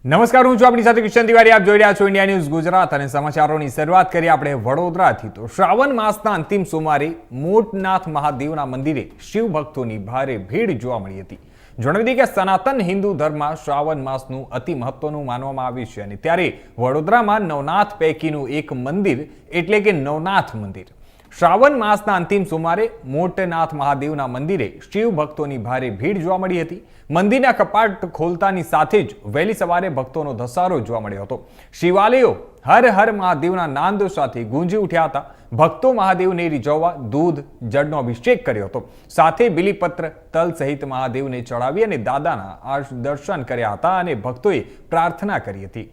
નમસ્કાર, હું છું આપણી સાથે કિશન તિવારી. આપ જોઈ રહ્યા છો ઇન્ડિયા ન્યૂઝ ગુજરાત અને સમાચારોની શરૂઆત કરી આપણે વડોદરાથી. તો શ્રાવણ માસના અંતિમ સોમવારે મોટનાથ મહાદેવના મંદિરે શિવ ભક્તોની ભારે ભીડ જોવા મળી હતી. જણાવી દઈએ કે સનાતન હિન્દુ ધર્મમાં શ્રાવણ માસનું અતિ મહત્વનું માનવામાં આવ્યું છે અને ત્યારે વડોદરામાં નવનાથ પૈકીનું એક મંદિર એટલે કે નવનાથ મંદિર શ્રાવણ માસના અંતિમ સોમવારે મોટનાથ મહાદેવના મંદિરે શિવ ભક્તોની ભારે ભીડ જોવા મળી હતી. મંદિરના કપાટ ખોલતાની સાથે જ વહેલી સવારે ભક્તોનો ધસારો જોવા મળ્યો હતો. શિવાલયો હર હર મહાદેવના નાદ સાથે ગુંજી ઉઠ્યા હતા. ભક્તો મહાદેવને રીઝવવા દૂધ જળનો અભિષેક કર્યો હતો. સાથે બિલીપત્ર તલ સહિત મહાદેવને ચડાવી અને દાદાના દર્શન કર્યા હતા અને ભક્તોએ પ્રાર્થના કરી હતી.